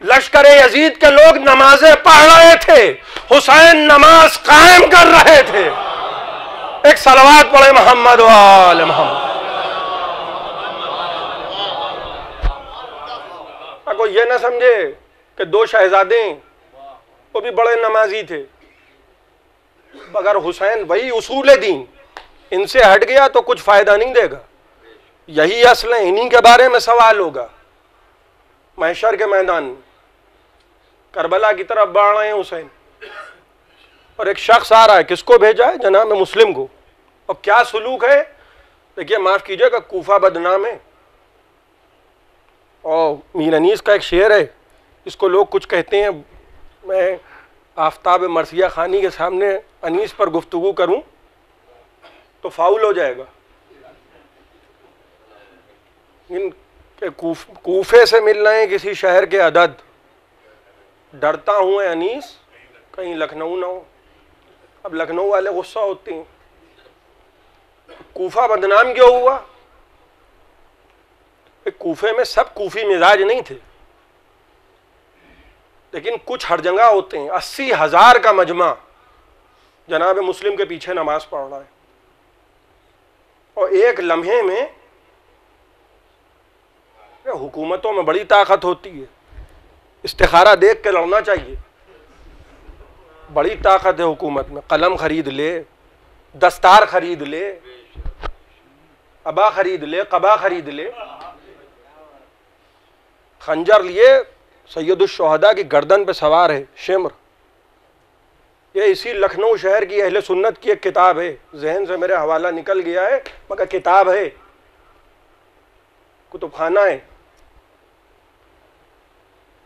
لشکر یزید کے لوگ نمازیں پڑھ رہے تھے، حسین نماز قائم کر رہے تھے۔ ایک صلوات پڑھے محمد و آل محمد۔ کوئی یہ نہ سمجھے کہ دو شہزادے وہ بھی بڑے نمازی تھے، مگر حسین وہی اصول دین، ان سے ہٹ گیا تو کچھ فائدہ نہیں دے گا۔ یہی اصل ہے، انہی کے بارے میں سوال ہوگا محشر کے میدان میں۔ کربلا کی طرف بڑھ رہے ہیں حسین، اور ایک شخص آ رہا ہے، کس کو بھیجا ہے؟ جناب مسلم کو۔ اور کیا سلوک ہے؟ دیکھیے معاف کیجئے گا، کوفہ بدنام ہے، اور میر انیس کا ایک شعر ہے، اس کو لوگ کچھ کہتے ہیں، میں آفتاب مرثیہ خانی کے سامنے انیس پر گفتگو کروں تو فاؤل ہو جائے گا۔ ان کے کوفے سے مل رہے ہیں کسی شہر کے عدد، ڈرتا ہوں اے انیس کہیں لکھنؤ نہ ہو۔ اب لکھنؤ والے غصہ ہوتے ہیں، کوفہ بدنام کیوں ہوا؟ کوفے میں سب کوفی مزاج نہیں تھے، لیکن کچھ ہر جگہ ہوتے ہیں۔ 80,000 کا مجمع جناب مسلم کے پیچھے نماز پڑھ رہا ہے، اور ایک لمحے میں حکومتوں میں بڑی طاقت ہوتی ہے، استخارہ دیکھ کے لڑنا چاہیے۔ بڑی طاقت ہے حکومت میں، قلم خرید لے، دستار خرید لے، ابا خرید لے، قبا خرید لے، خنجر لیے سید الشہداء کی گردن پہ سوار ہے شمر۔ یہ اسی لکھنؤ شہر کی اہل سنت کی ایک کتاب ہے، ذہن سے میرے حوالہ نکل گیا ہے، مگر کتاب ہے، کتب خانہ ہے۔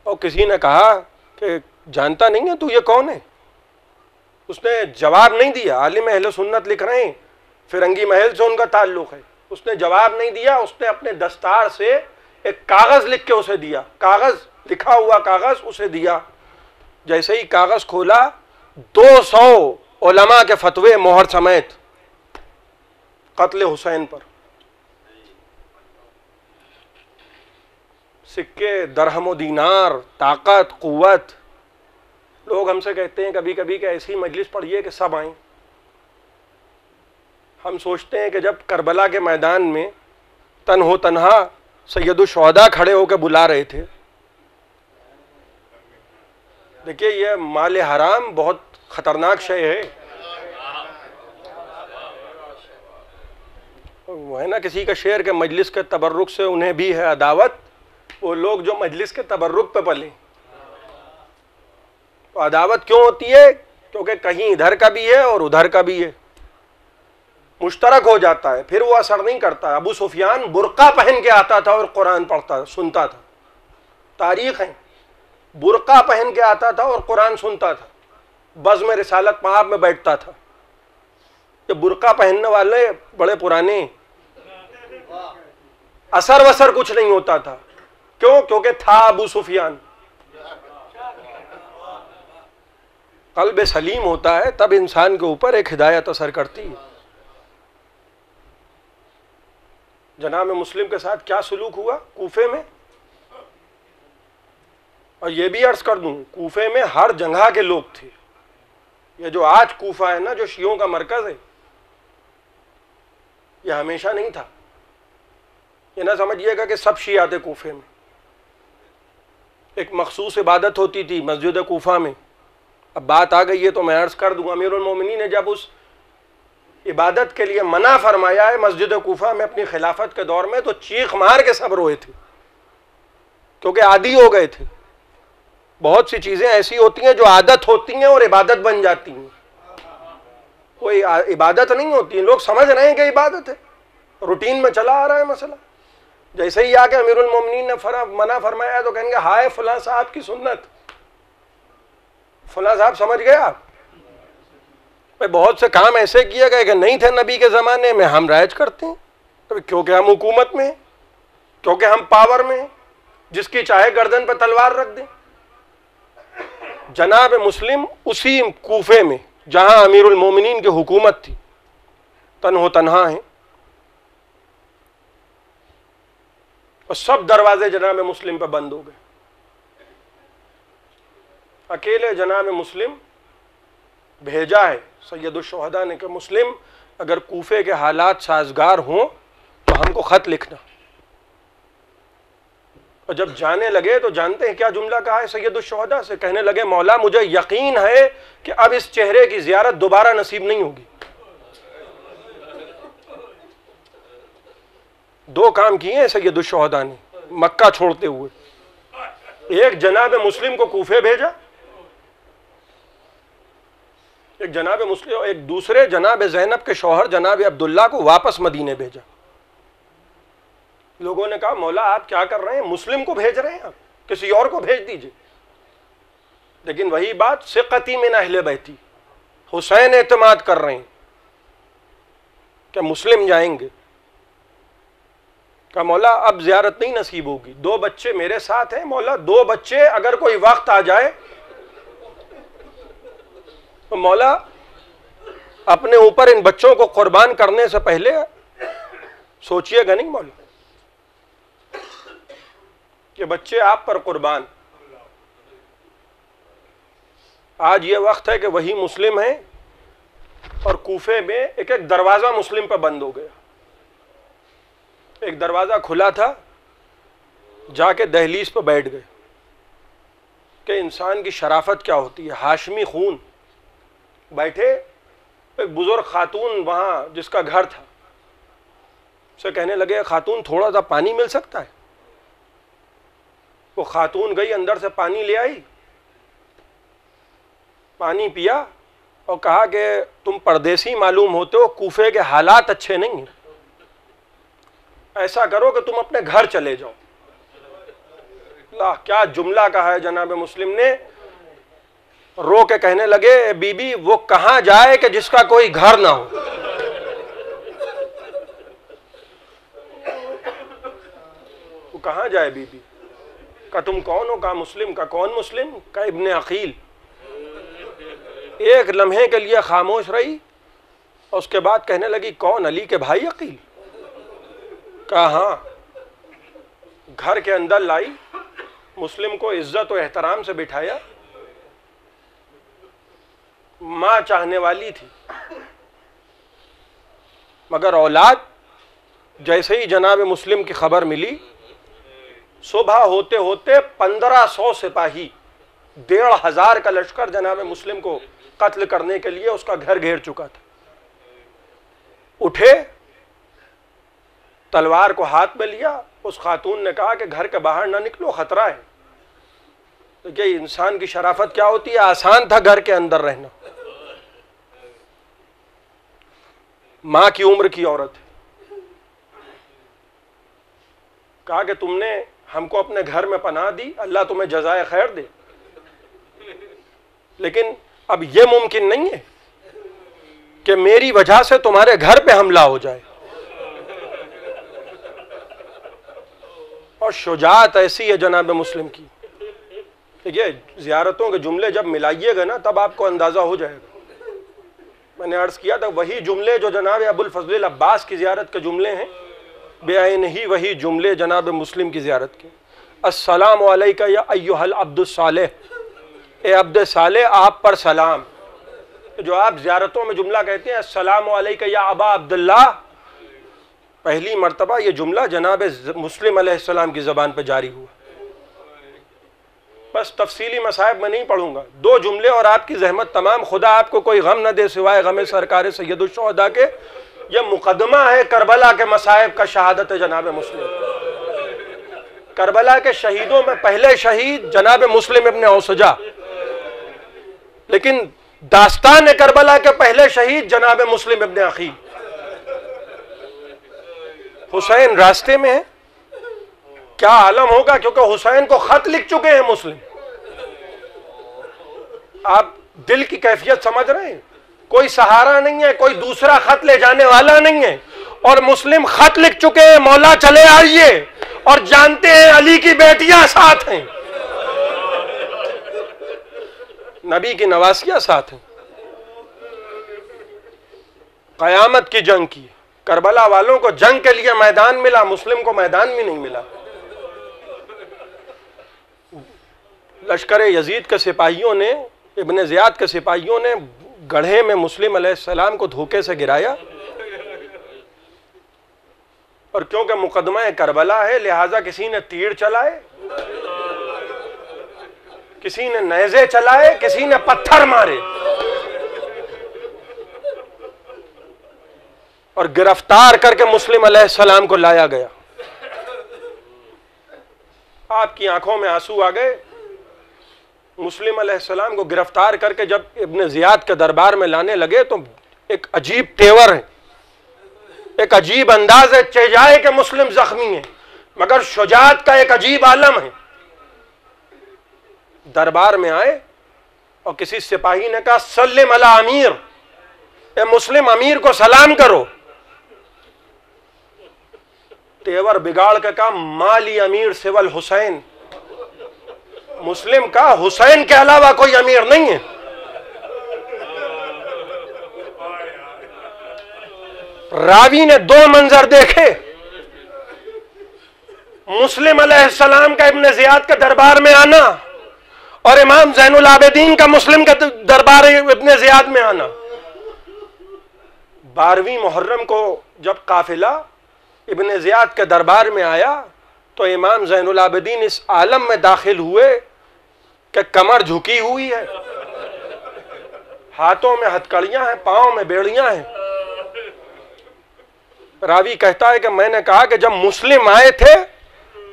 اور کسی نے کہا کہ جانتا نہیں ہے تو یہ کون ہے؟ اس نے جواب نہیں دیا، عالم اہل سنت لکھ رہے ہیں، فرنگی محل سے ان کا تعلق ہے، اس نے جواب نہیں دیا، اس نے اپنے دستار سے ایک کاغذ لکھ کے اسے دیا، کاغذ لکھا ہوا کاغذ اسے دیا۔ جیسے ہی کاغذ کھولا 200 علماء کے فتوے مہر سمیت قتل حسین پر، سکے، درہم و دینار، طاقت، قوت۔ لوگ ہم سے کہتے ہیں کبھی کبھی کہ ایسی مجلس پڑھیے کہ سب آئیں۔ ہم سوچتے ہیں کہ جب کربلا کے میدان میں تنہا سید الشہداء کھڑے ہو کے بلا رہے تھے۔ دیکھیے یہ مال حرام بہت خطرناک شے ہے، وہ ہے نا کسی کا شعر کے مجلس کے تبرک سے انہیں بھی ہے عداوت، وہ لوگ جو مجلس کے تبرک پہ پلے۔ تو عداوت کیوں ہوتی ہے؟ کیونکہ کہیں ادھر کا بھی ہے اور ادھر کا بھی ہے، مشترک ہو جاتا ہے، پھر وہ اثر نہیں کرتا۔ ابو سفیان برقع پہن کے آتا تھا اور قرآن پڑھتا سنتا تھا، تاریخ ہے، برقع پہن کے آتا تھا اور قرآن سنتا تھا، بزم رسالت مآب میں بیٹھتا تھا۔ یہ برقع پہننے والے بڑے پرانے، اثر وثر کچھ نہیں ہوتا تھا، کیوں؟ کیونکہ تھا ابو سفیان۔ قلب سلیم ہوتا ہے تب انسان کے اوپر ایک ہدایت اثر کرتی ہے۔ جناب مسلم کے ساتھ کیا سلوک ہوا کوفے میں؟ اور یہ بھی عرض کر دوں، کوفے میں ہر جگہ کے لوگ تھے۔ یہ جو آج کوفہ ہے نا، جو شیعوں کا مرکز ہے، یہ ہمیشہ نہیں تھا۔ یہ نہ سمجھیے گا کہ سب شیعہ تھے کوفے میں۔ ایک مخصوص عبادت ہوتی تھی مسجد کوفہ میں۔ اب بات آ گئی ہے تو میں عرض کر دوں، امیر المومنین نے جب اس عبادت کے لیے منع فرمایا ہے مسجد کوفہ میں اپنی خلافت کے دور میں، تو چیخ مار کے سب روئے تھے، کیونکہ عادی ہو گئے تھے۔ بہت سی چیزیں ایسی ہوتی ہیں جو عادت ہوتی ہیں اور عبادت بن جاتی ہیں، کوئی عبادت نہیں ہوتی ہیں، لوگ سمجھ رہے ہیں کہ عبادت ہے، روٹین میں چلا آ رہا ہے مسئلہ۔ جیسے ہی آ کے امیر المومنین نے منع فرمایا ہے تو کہیں گے ہائے فلاں صاحب کی سنت، فلاں صاحب سمجھ گئے آپ؟ بہت سے کام ایسے کیے گئے کہ نہیں تھے نبی کے زمانے میں، ہم رائج کرتے ہیں کیونکہ ہم حکومت میں ہیں، کیونکہ ہم پاور میں ہیں، جس کی چاہے گردن پہ تلوار رکھ دیں۔ جناب مسلم اسی کوفے میں جہاں امیر المومنین کی حکومت تھی، تنہا ہیں، اور سب دروازے جناب مسلم پہ بند ہو گئے۔ اکیلے جناب مسلم بھیجا ہے سید الشہداء نے کہ مسلم اگر کوفے کے حالات سازگار ہوں تو ہم کو خط لکھنا. اور جب جانے لگے تو جانتے ہیں کیا جملہ کہا ہے سید الشہداء سے؟ کہنے لگے مولا مجھے یقین ہے کہ اب اس چہرے کی زیارت دوبارہ نصیب نہیں ہوگی. دو کام کیے ہیں سید الشہداء نے مکہ چھوڑتے ہوئے. ایک جناب مسلم کو کوفے بھیجا، ایک جناب مسلم، ایک دوسرے جناب زینب کے شوہر جناب عبداللہ کو واپس مدینے بھیجا. لوگوں نے کہا مولا آپ کیا کر رہے ہیں، مسلم کو بھیج رہے ہیں، آپ کسی اور کو بھیج دیجئے. لیکن وہی بات ثقتی من اہل بیتی، حسین اعتماد کر رہے ہیں کہ مسلم جائیں گے. کہا مولا اب زیارت نہیں نصیب ہوگی، 2 بچے میرے ساتھ ہیں مولا، 2 بچے اگر کوئی وقت آ جائے تو مولا اپنے اوپر ان بچوں کو قربان کرنے سے پہلے سوچئے گا نہیں مولا کہ بچے آپ پر قربان. آج یہ وقت ہے کہ وہی مسلم ہیں اور کوفے میں ایک ایک دروازہ مسلم پہ بند ہو گیا. ایک دروازہ کھلا تھا، جا کے دہلیز پہ بیٹھ گئے کہ انسان کی شرافت کیا ہوتی ہے. ہاشمی خون بیٹھے، ایک بزرگ خاتون وہاں جس کا گھر تھا سے کہنے لگے خاتون تھوڑا سا پانی مل سکتا ہے؟ وہ خاتون گئی اندر سے پانی لے آئی، پانی پیا اور کہا کہ تم پردیسی معلوم ہوتے ہو، کوفے کے حالات اچھے نہیں ہیں، ایسا کرو کہ تم اپنے گھر چلے جاؤ. اللہ کیا جملہ کہا ہے جناب مسلم نے. رو کے کہنے لگے بی بی وہ کہاں جائے کہ جس کا کوئی گھر نہ ہو. وہ کہاں جائے بی بی؟ کہ تم کون ہو؟ کہا مسلم. کا کون مسلم؟ کہ ابن عقیل. ایک لمحے کے لیے خاموش رہی اور اس کے بعد کہنے لگی کون؟ علی کے بھائی عقیل. کہا ہاں. گھر کے اندر لائی، مسلم کو عزت و احترام سے بٹھایا. ماں چاہنے والی تھی مگر اولاد. جیسے ہی جناب مسلم کی خبر ملی، صبح ہوتے ہوتے 1500 سپاہی، 1500 کا لشکر جناب مسلم کو قتل کرنے کے لیے اس کا گھر گھیر چکا تھا. اٹھے، تلوار کو ہاتھ میں لیا. اس خاتون نے کہا کہ گھر کے باہر نہ نکلو، خطرہ ہے. دیکھیے انسان کی شرافت کیا ہوتی ہے. آسان تھا گھر کے اندر رہنا. ماں کی عمر کی عورت ہے. کہا کہ تم نے ہم کو اپنے گھر میں پناہ دی، اللہ تمہیں جزائے خیر دے، لیکن اب یہ ممکن نہیں ہے کہ میری وجہ سے تمہارے گھر پہ حملہ ہو جائے. اور شجاعت ایسی ہے جناب مسلم کی. دیکھیے زیارتوں کے جملے جب ملائیے گا نا تب آپ کو اندازہ ہو جائے گا. میں نے عرض کیا تھا وہی جملے جو جناب ابو الفضل العباس کی زیارت کے جملے ہیں، بے عین ہی وہی جملے جناب مسلم کی زیارت کے. السلام علیکہ یا ایھا العبد الصالح، اے عبد صالح آپ پر سلام. جو آپ زیارتوں میں جملہ کہتے ہیں السلام علیکہ یا ابا عبداللہ، پہلی مرتبہ یہ جملہ جناب مسلم علیہ السلام کی زبان پہ جاری ہوا. بس تفصیلی مصائب میں نہیں پڑھوں گا، 2 جملے اور آپ کی زحمت تمام. خدا آپ کو کوئی غم نہ دے سوائے غم سرکار سید الشہداء کے. یہ مقدمہ ہے کربلا کے مصائب کا، شہادت جناب مسلم. کربلا کے شہیدوں میں پہلے شہید جناب مسلم ابن اوسجہ، لیکن داستان کربلا کے پہلے شہید جناب مسلم ابن عقیل. حسین راستے میں ہے، کیا عالم ہوگا، کیونکہ حسین کو خط لکھ چکے ہیں مسلم. آپ دل کی کیفیت سمجھ رہے ہیں؟ کوئی سہارا نہیں ہے، کوئی دوسرا خط لے جانے والا نہیں ہے، اور مسلم خط لکھ چکے ہیں مولا چلے آئیے، اور جانتے ہیں علی کی بیٹیاں ساتھ ہیں، نبی کی نواسیاں ساتھ ہیں. قیامت کی جنگ کی. کربلا والوں کو جنگ کے لیے میدان ملا، مسلم کو میدان بھی نہیں ملا. لشکر یزید کے سپاہیوں نے، ابن زیاد کے سپاہیوں نے گڑھے میں مسلم علیہ السلام کو دھوکے سے گرایا، اور کیونکہ مقدمہ کربلا ہے لہٰذا کسی نے تیر چلائے، کسی نے نیزے چلائے، کسی نے پتھر مارے، اور گرفتار کر کے مسلم علیہ السلام کو لایا گیا۔ آپ کی آنکھوں میں آنسو آ گئے۔ مسلم علیہ السلام کو گرفتار کر کے جب ابن زیاد کے دربار میں لانے لگے تو ایک عجیب تیور ہے، ایک عجیب انداز ہے، چہجائے کہ مسلم زخمی ہیں مگر شجاعت کا ایک عجیب عالم ہے۔ دربار میں آئے اور کسی سپاہی نے کہا سلم علی امیر، اے مسلم امیر کو سلام کرو۔ تیور بگاڑ کے کہا مالی امیر سوال حسین، مسلم کا حسین کے علاوہ کوئی امیر نہیں ہے۔ راوی نے دو منظر دیکھے، مسلم علیہ السلام کا ابن زیاد کے دربار میں آنا اور امام زین العابدین کا مسلم کا دربار ابن زیاد میں آنا۔ 12ویں محرم کو جب قافلہ ابن زیاد کے دربار میں آیا تو امام زین العابدین اس عالم میں داخل ہوئے کہ کمر جھکی ہوئی ہے، ہاتھوں میں ہتھکڑیاں ہیں، پاؤں میں بیڑیاں ہیں۔ راوی کہتا ہے کہ میں نے کہا کہ جب مسلم آئے تھے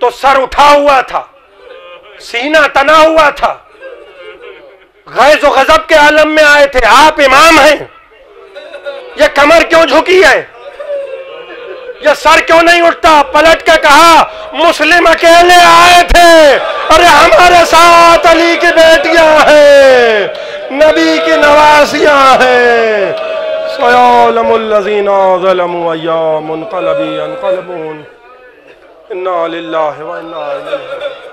تو سر اٹھا ہوا تھا، سینہ تنا ہوا تھا، غیظ و غضب کے عالم میں آئے تھے، آپ امام ہیں، یہ کمر کیوں جھکی ہے، یہ سر کیوں نہیں اٹھتا؟ پلٹ کے کہا مسلم اکیلے آئے تھے، ارے ہمارے ساتھ علی کی بیٹیاں ہیں، نبی کی نواسیاں ہیں۔ سَيَعْلَمُ الَّذِينَ ظَلَمُوا أَيَّ مُنقَلَبٍ يَنقَلِبُونَ۔ اِنَّا لِلَّهِ وَإِنَّا إِلَيْهِ